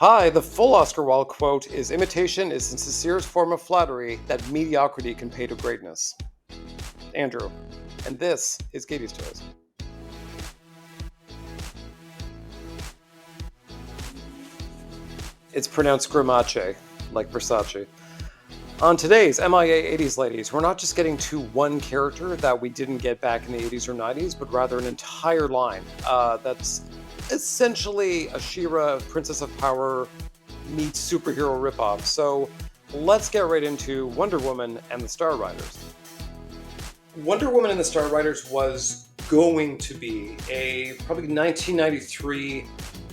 Hi, the full Oscar Wilde quote is imitation is the sincerest form of flattery that mediocrity can pay to greatness. Andrew. And this is Gayties Toys. It's pronounced Grimace, like Versace. On today's MIA 80s Ladies, we're not just getting to one character that we didn't get back in the 80s or 90s, but rather an entire line that's essentially a She-Ra Princess of Power meets superhero ripoff. So let's get right into Wonder Woman and the Star Riders. Wonder Woman and the Star Riders was going to be a probably 1993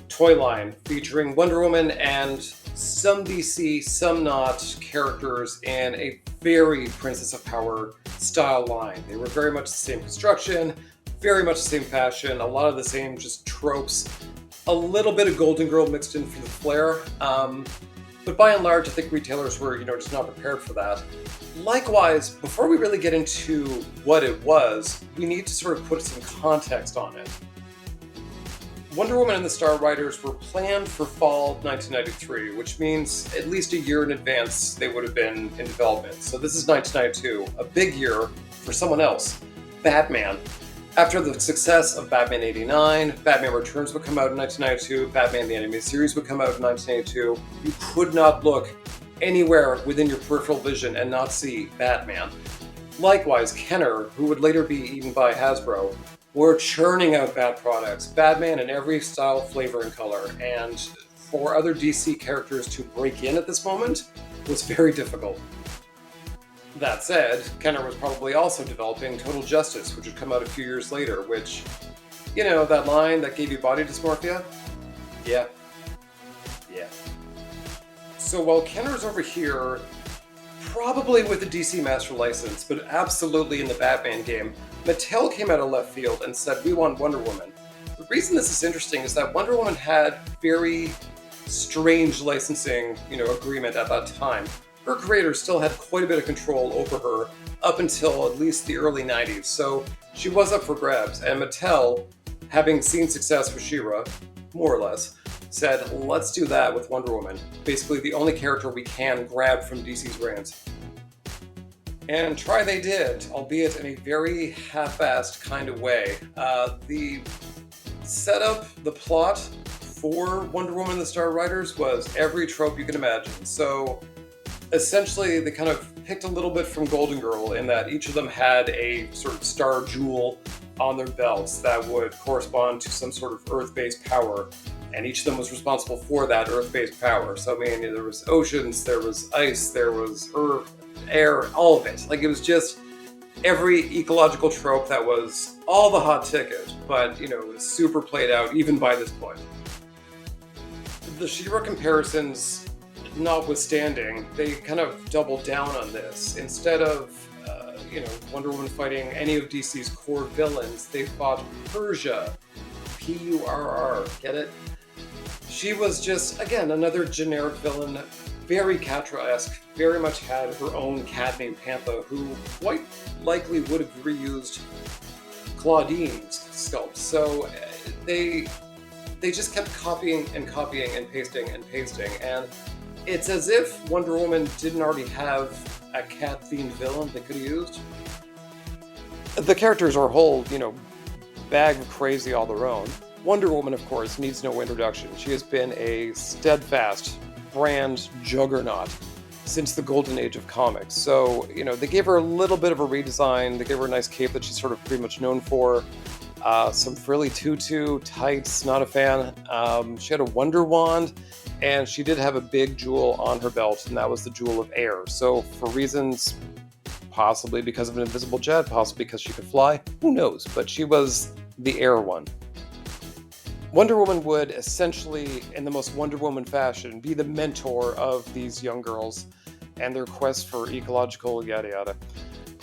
toy line featuring Wonder Woman and some DC, some not characters in a very Princess of Power style line. They were very much the same construction, very much the same fashion, a lot of the same just tropes, a little bit of Golden Girl mixed in for the flair. But by and large, I think retailers were, just not prepared for that. Likewise, before we really get into what it was, we need to sort of put some context on it. Wonder Woman and the Star Riders were planned for fall 1993, which means at least a year in advance they would have been in development. So this is 1992, a big year for someone else, Batman. After the success of Batman 89, Batman Returns would come out in 1992, Batman the Animated Series would come out in 1982. You could not look anywhere within your peripheral vision and not see Batman. Likewise, Kenner, who would later be eaten by Hasbro, were churning out Bat products, Batman in every style, flavor, and color, and for other DC characters to break in at this moment was very difficult. That said, Kenner was probably also developing Total Justice, which would come out a few years later, which, that line that gave you body dysmorphia? Yeah. So while Kenner's over here, probably with the DC Master License, but absolutely in the Batman game, Mattel came out of left field and said, we want Wonder Woman. The reason this is interesting is that Wonder Woman had very strange licensing, agreement at that time. Her creator still had quite a bit of control over her up until at least the early 90s, so she was up for grabs, and Mattel, having seen success with She-Ra, more or less, said, let's do that with Wonder Woman, basically the only character we can grab from DC's reins. And try they did, albeit in a very half-assed kind of way. The setup, the plot for Wonder Woman and the Star Riders was every trope you can imagine. So essentially, they kind of picked a little bit from Golden Girl in that each of them had a sort of star jewel on their belts that would correspond to some sort of Earth-based power, and each of them was responsible for that Earth-based power. So, there was oceans, there was ice, there was earth, air, all of it. It was just every ecological trope that was all the hot ticket, but, it was super played out even by this point. The She-Ra comparisons notwithstanding, they kind of doubled down on this. Instead of, Wonder Woman fighting any of DC's core villains, they fought Persia. P-U-R-R, get it? She was just, again, another generic villain, very Catra-esque, very much had her own cat named Pantha, who quite likely would have reused Claudine's sculpt. So they just kept copying and copying and pasting, and it's as if Wonder Woman didn't already have a cat-themed villain they could have used. The characters are a whole, bag of crazy all their own. Wonder Woman, of course, needs no introduction. She has been a steadfast brand juggernaut since the golden age of comics. So, they gave her a little bit of a redesign. They gave her a nice cape that she's sort of pretty much known for. Some frilly tutu, tights, not a fan. She had a Wonder Wand, and she did have a big jewel on her belt, and that was the Jewel of Air. So for reasons, possibly because of an invisible jet, possibly because she could fly, who knows, but she was the air one. Wonder Woman would essentially, in the most Wonder Woman fashion, be the mentor of these young girls and their quest for ecological yada yada.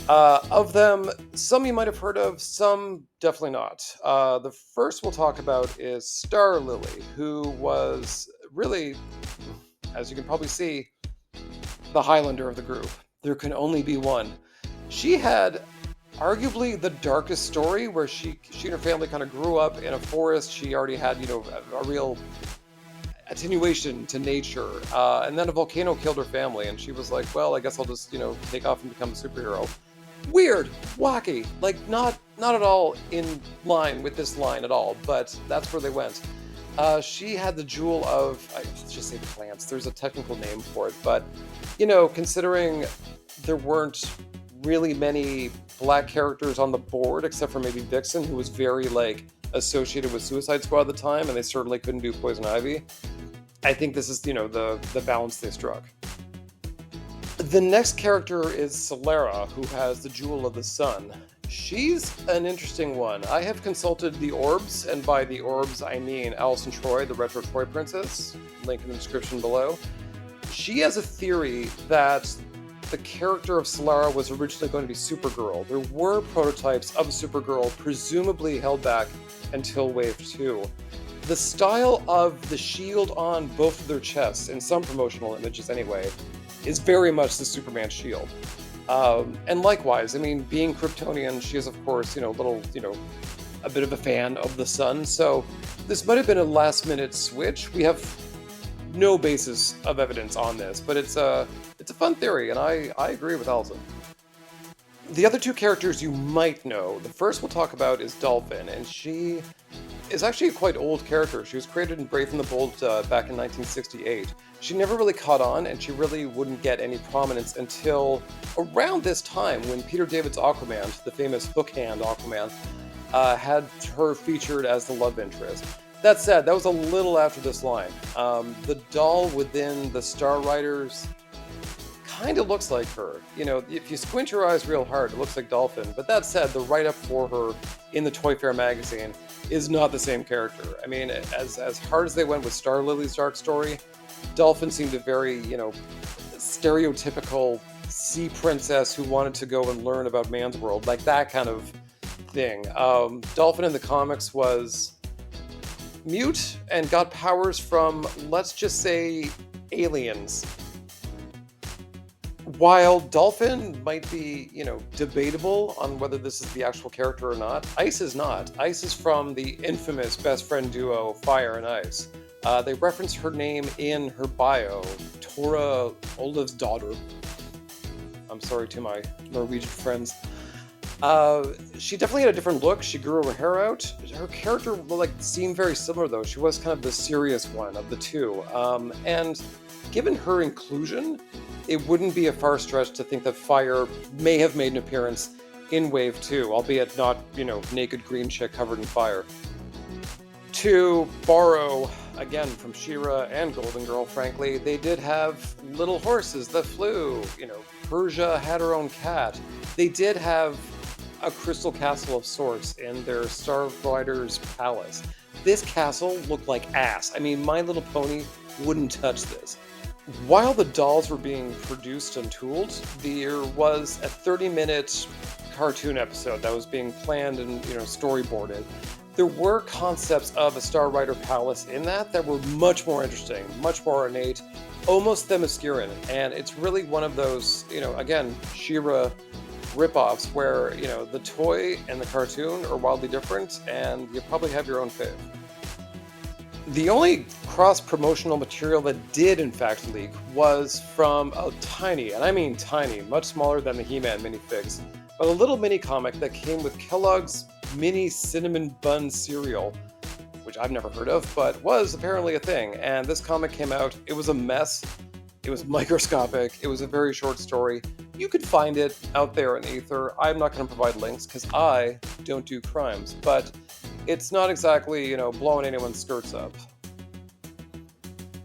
Of them, some you might have heard of, some definitely not. The first we'll talk about is Star Lily, who was really, as you can probably see, the Highlander of the group. There can only be one. She had arguably the darkest story, where she and her family kind of grew up in a forest. She already had, a real attenuation to nature. And then a volcano killed her family, and she was like, well, I guess I'll just, take off and become a superhero. Weird, wacky, like not at all in line with this line at all, but that's where they went. She had the jewel of, let's just say plants. There's a technical name for it, but considering there weren't really many black characters on the board except for maybe Vixen, who was very like associated with Suicide Squad at the time, and they certainly couldn't do Poison Ivy. I think this is the balance they struck. The next character is Solara, who has the Jewel of the Sun. She's an interesting one. I have consulted the orbs, and by the orbs I mean Alison Troy, the retro toy princess. Link in the description below. She has a theory that the character of Solara was originally going to be Supergirl. There were prototypes of Supergirl, presumably held back until Wave 2. The style of the shield on both of their chests, in some promotional images anyway, is very much the Superman shield. And likewise, I mean, being Kryptonian, she is, of course, a bit of a fan of the sun, so this might have been a last-minute switch. We have no basis of evidence on this, but it's a fun theory, and I agree with Alison. The other two characters you might know, the first we'll talk about is Dolphin, and she is actually a quite old character. She was created in Brave and the Bold back in 1968. She never really caught on, and she really wouldn't get any prominence until around this time when Peter David's Aquaman, the famous hookhand Aquaman, had her featured as the love interest. That said, that was a little after this line. The doll within the Star Riders kind of looks like her. If you squint your eyes real hard, it looks like Dolphin. But that said, the write-up for her in the Toy Fair magazine is not the same character. I mean, as hard as they went with Star Lily's Dark Story, Dolphin seemed a very, stereotypical sea princess who wanted to go and learn about man's world, like that kind of thing. Dolphin in the comics was mute and got powers from, let's just say, aliens. While Dolphin might be, debatable on whether this is the actual character or not, Ice is not. Ice is from the infamous best friend duo, Fire and Ice. They reference her name in her bio, Tora Oliv's daughter. I'm sorry to my Norwegian friends. She definitely had a different look. She grew her hair out. Her character seemed very similar, though. She was kind of the serious one of the two. And given her inclusion, it wouldn't be a far stretch to think that Fire may have made an appearance in Wave 2, albeit not, naked green chick covered in fire. To borrow, again, from She-Ra and Golden Girl, frankly, they did have little horses that flew. Persia had her own cat. They did have a crystal castle of sorts in their Star Riders palace. This castle looked like ass. I mean, My Little Pony wouldn't touch this. While the dolls were being produced and tooled, there was a 30-minute cartoon episode that was being planned and storyboarded. There were concepts of a Star Rider palace in that were much more interesting, much more ornate, almost Themysciran, and it's really one of those, again, She-Ra ripoffs where, the toy and the cartoon are wildly different, and you probably have your own fave. The only cross-promotional material that did in fact leak was from a tiny, and I mean tiny, much smaller than the He-Man minifigs, but a little mini-comic that came with Kellogg's mini cinnamon bun cereal, which I've never heard of, but was apparently a thing. And this comic came out, it was a mess, it was microscopic, it was a very short story. You could find it out there in the ether. I'm not going to provide links because I don't do crimes, but it's not exactly, blowing anyone's skirts up.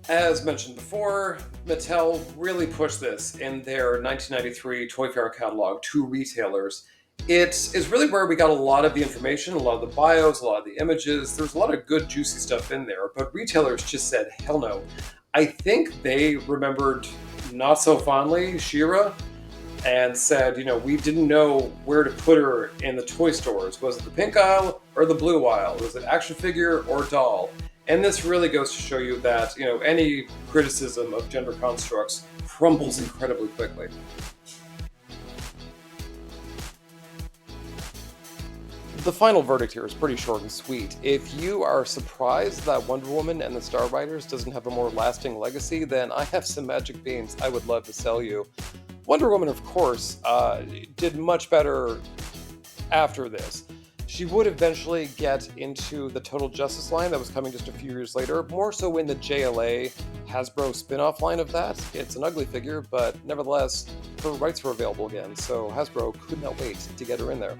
As mentioned before, Mattel really pushed this in their 1993 Toy Fair catalog to retailers. It is really where we got a lot of the information, a lot of the bios, a lot of the images. There's a lot of good, juicy stuff in there, but retailers just said, hell no. I think they remembered not so fondly She-Ra and said, we didn't know where to put her in the toy stores. Was it the pink aisle or the blue aisle? Was it action figure or doll? And this really goes to show you that, any criticism of gender constructs crumbles incredibly quickly. The final verdict here is pretty short and sweet. If you are surprised that Wonder Woman and the Star Riders doesn't have a more lasting legacy, then I have some magic beans I would love to sell you. Wonder Woman, of course, did much better after this. She would eventually get into the Total Justice line that was coming just a few years later, more so in the JLA Hasbro spin-off line of that. It's an ugly figure, but nevertheless, her rights were available again, so Hasbro could not wait to get her in there.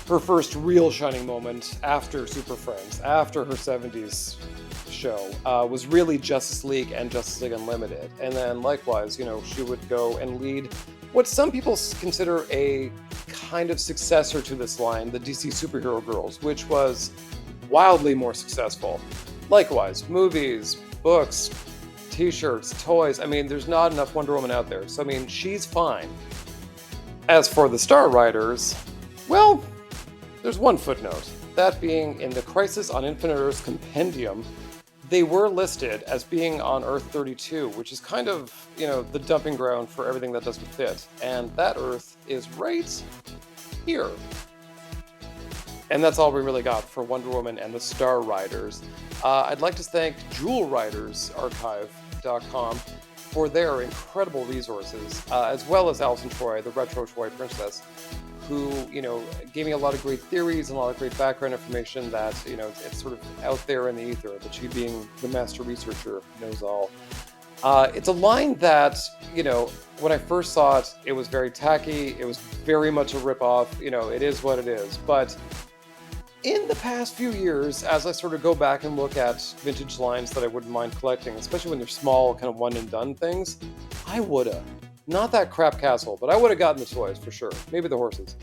Her first real shining moment after Super Friends, after her 70s show, was really Justice League and Justice League Unlimited. And then likewise, she would go and lead what some people consider a kind of successor to this line, the DC Superhero Girls, which was wildly more successful. Likewise, movies, books, t-shirts, toys. I mean, there's not enough Wonder Woman out there. So, I mean, she's fine. As for the Star Riders, well, there's one footnote, that being in the Crisis on Infinite Earths compendium, they were listed as being on Earth 32, which is kind of, the dumping ground for everything that doesn't fit. And that Earth is right here. And that's all we really got for Wonder Woman and the Star Riders. I'd like to thank JewelRidersArchive.com for their incredible resources, as well as Alison Troy, the retro toy princess, who, gave me a lot of great theories and a lot of great background information that, it's sort of out there in the ether, but she being the master researcher knows all. It's a line that, when I first saw it, it was very tacky, it was very much a ripoff, it is what it is, but in the past few years, as I sort of go back and look at vintage lines that I wouldn't mind collecting, especially when they're small, kind of one and done things, I woulda. Not that crap castle, but I would have gotten the toys for sure. Maybe the horses.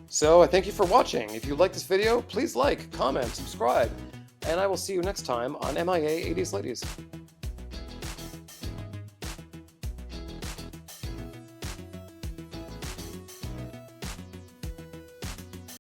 So I thank you for watching. If you like this video, please like, comment, subscribe, and I will see you next time on MIA 80s Ladies.